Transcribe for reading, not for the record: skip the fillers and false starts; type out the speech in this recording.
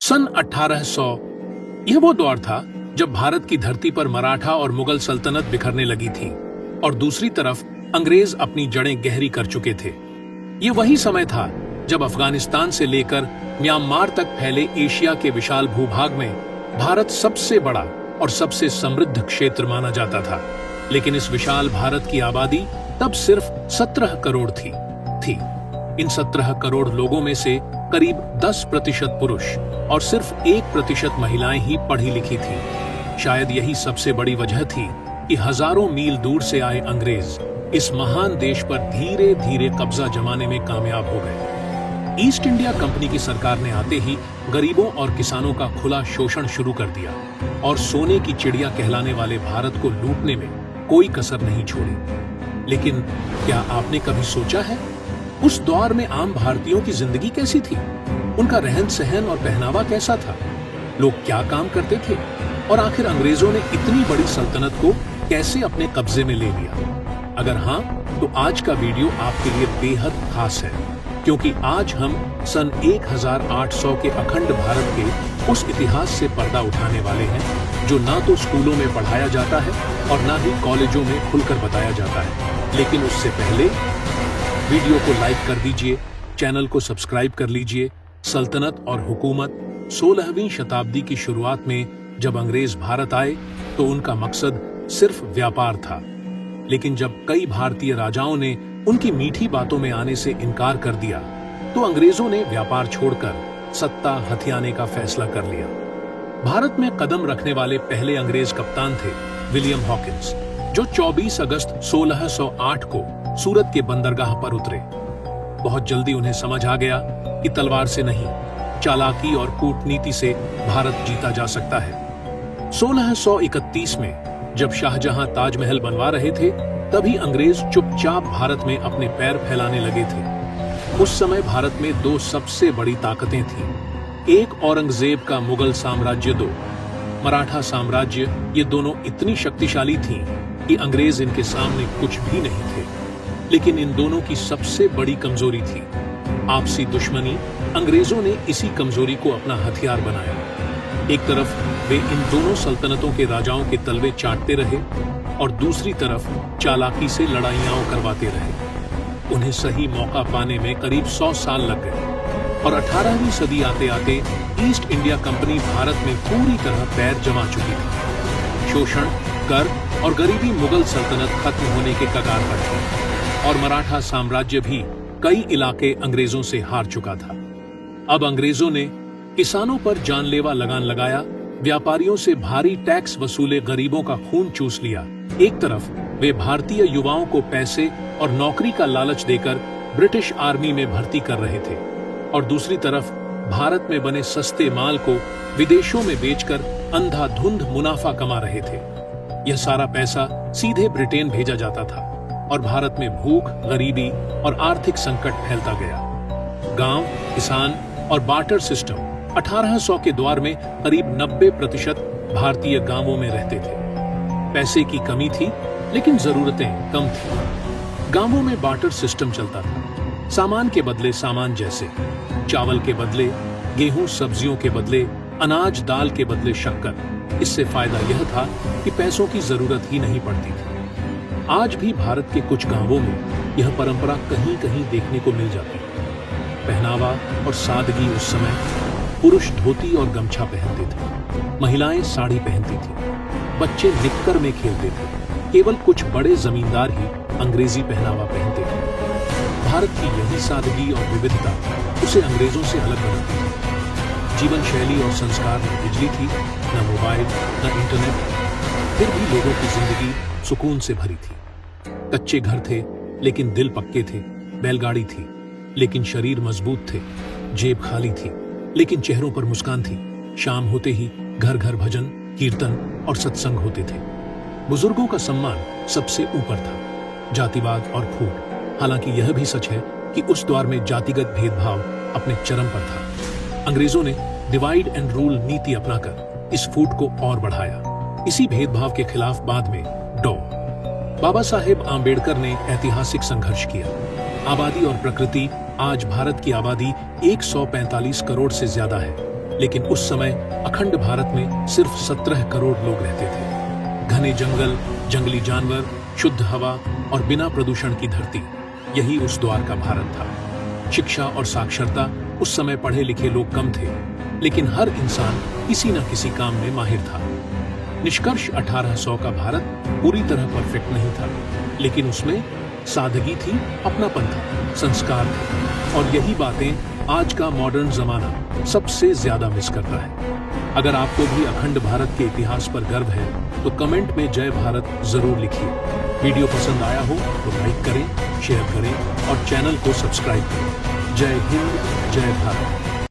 सन 1800 यह वो दौर था जब भारत की धरती पर मराठा और मुगल सल्तनत बिखरने लगी थी और दूसरी तरफ अंग्रेज अपनी जड़ें गहरी कर चुके थे। ये वही समय था जब अफगानिस्तान से लेकर म्यांमार तक फैले एशिया के विशाल भूभाग में भारत सबसे बड़ा और सबसे समृद्ध क्षेत्र माना जाता था। लेकिन इस विशाल भारत की आबादी तब सिर्फ 17 करोड़ थी। इन 17 करोड़ लोगों में से करीब 10% पुरुष और सिर्फ 1% महिलाएं ही पढ़ी लिखी थी। शायद यही सबसे बड़ी वजह थी कि हजारों मील दूर से आए अंग्रेज इस महान देश पर धीरे धीरे कब्जा जमाने में कामयाब हो गए। ईस्ट इंडिया कंपनी की सरकार ने आते ही गरीबों और किसानों का खुला शोषण शुरू कर दिया और सोने की चिड़िया कहलाने वाले भारत को लूटने में कोई कसर नहीं छोड़ी। लेकिन क्या आपने कभी सोचा है उस दौर में आम भारतीयों की जिंदगी कैसी थी? उनका रहन सहन और पहनावा कैसा था? लोग क्या काम करते थे? और आखिर अंग्रेजों ने इतनी बड़ी सल्तनत को कैसे अपने कब्जे में ले लिया? अगर हाँ, तो आज का वीडियो आपके लिए बेहद खास है, क्योंकि आज हम सन 1800 के अखंड भारत के उस इतिहास से पर्दा उठाने वाले हैं जो ना तो स्कूलों में पढ़ाया जाता है और ना ही कॉलेजों में खुलकर बताया जाता है। लेकिन उससे पहले वीडियो को लाइक कर दीजिए, चैनल को सब्सक्राइब कर लीजिए। सल्तनत और हुकूमत 16वीं शताब्दी की शुरुआत में जब अंग्रेज भारत आए तो उनका मकसद सिर्फ व्यापार था। लेकिन जब कई भारतीय राजाओं ने उनकी मीठी बातों में आने से इनकार कर दिया तो अंग्रेजों ने व्यापार छोड़कर सत्ता हथियाने का फैसला कर लिया। भारत में कदम रखने वाले पहले अंग्रेज कप्तान थे विलियम हॉकिंस, जो 24 अगस्त 1608 को सूरत के बंदरगाह पर उतरे। बहुत जल्दी उन्हें समझ आ गया कि तलवार से नहीं, चालाकी और कूटनीति से भारत जीता जा सकता है। 1631 में जब शाहजहां ताजमहल बनवा रहे थे, तभी अंग्रेज चुपचाप भारत में अपने पैर फैलाने लगे थे। उस समय भारत में दो सबसे बड़ी ताकतें थीं। एक औरंगजेब का मुगल साम्राज्य, दो मराठा साम्राज्य। ये दोनों इतनी शक्तिशाली थीं कि अंग्रेज इनके सामने कुछ भी नहीं थे। लेकिन इन दोनों की सबसे बड़ी कमजोरी थी आपसी दुश्मनी। अंग्रेजों ने इसी कमजोरी को अपना हथियार बनाया। एक तरफ वे इन दोनों सल्तनतों के राजाओं के तलवे चाटते रहे और दूसरी तरफ चालाकी से लड़ाइयां करवाते रहे। उन्हें सही मौका पाने में करीब 100 साल लग गए और 18वीं सदी आते आते ईस्ट इंडिया कंपनी भारत में पूरी तरह पैर जमा चुकी थी। शोषण, कर और गरीबी मुगल सल्तनत खत्म होने के कगार पर थी और मराठा साम्राज्य भी कई इलाके अंग्रेजों से हार चुका था। अब अंग्रेजों ने किसानों पर जानलेवा लगान लगाया, व्यापारियों से भारी टैक्स वसूले, गरीबों का खून चूस लिया। एक तरफ वे भारतीय युवाओं को पैसे और नौकरी का लालच देकर ब्रिटिश आर्मी में भर्ती कर रहे थे और दूसरी तरफ भारत में बने सस्ते माल को विदेशों में बेचकर अंधाधुंध मुनाफा कमा रहे थे। यह सारा पैसा सीधे ब्रिटेन भेजा जाता था और भारत में भूख, गरीबी और आर्थिक संकट फैलता गया। गांव, किसान और बार्टर सिस्टम 1800 के दौर में करीब 90% भारतीय गांवों में रहते थे। पैसे की कमी थी, लेकिन जरूरतें कम थी। गांवों में बार्टर सिस्टम चलता था। सामान के बदले सामान, जैसे चावल के बदले गेहूं, सब्जियों के बदले अनाज, दाल के बदले शक्कर। इससे फायदा यह था कि पैसों की जरूरत ही नहीं पड़ती थी। आज भी भारत के कुछ गांवों में यह परंपरा कहीं कहीं देखने को मिल जाती है। पहनावा और सादगी उस समय, पुरुष धोती और गमछा पहनते थे, महिलाएं साड़ी पहनती थी, बच्चे निक्कर में खेलते थे। केवल कुछ बड़े जमींदार ही अंग्रेजी पहनावा पहनते थे। भारत की यही सादगी और विविधता उसे अंग्रेजों से अलग बनाती थी। जीवन शैली और संस्कार में बिजली थी, न मोबाइल, न इंटरनेट, फिर भी लोगों की जिंदगी सुकून से भरी थी। कच्चे घर थे, लेकिन दिल पक्के थे। बैलगाड़ी थी, लेकिन शरीर मजबूत थे। जेब खाली थी, लेकिन चेहरों पर मुस्कान थी। शाम होते ही घर घर भजन, कीर्तन और सत्संग होते थे। बुजुर्गों का सम्मान सबसे ऊपर था, जातिवाद और फूट। हालांकि यह भी सच है कि उस दौर में जातिगत भेदभाव अपने चरम पर था। अंग्रेजों ने डिवाइड एंड रूल नीति अपनाकर इस फूट को और बढ़ाया। इसी भेदभाव के खिलाफ बाद में बाबा साहेब आंबेडकर ने ऐतिहासिक संघर्ष किया। आबादी और प्रकृति, आज भारत की आबादी 145 करोड़ से ज्यादा है। लेकिन उस समय अखंड भारत में सिर्फ 17 करोड़ लोग रहते थे। घने जंगल, जंगली जानवर, शुद्ध हवा और बिना प्रदूषण की धरती, यही उस द्वार का भारत था। शिक्षा और साक्षरता, उस समय पढ़े लिखे लोग कम थे, लेकिन हर इंसान किसी न किसी काम में माहिर था। निष्कर्ष 1800 का भारत पूरी तरह परफेक्ट नहीं था, लेकिन उसमें सादगी थी, अपनापन था, संस्कार थे, और यही बातें आज का मॉडर्न जमाना सबसे ज्यादा मिस करता है। अगर आपको भी अखंड भारत के इतिहास पर गर्व है तो कमेंट में जय भारत जरूर लिखिए। वीडियो पसंद आया हो तो लाइक करें, शेयर करें और चैनल को सब्सक्राइब करें। जय हिंद, जय भारत।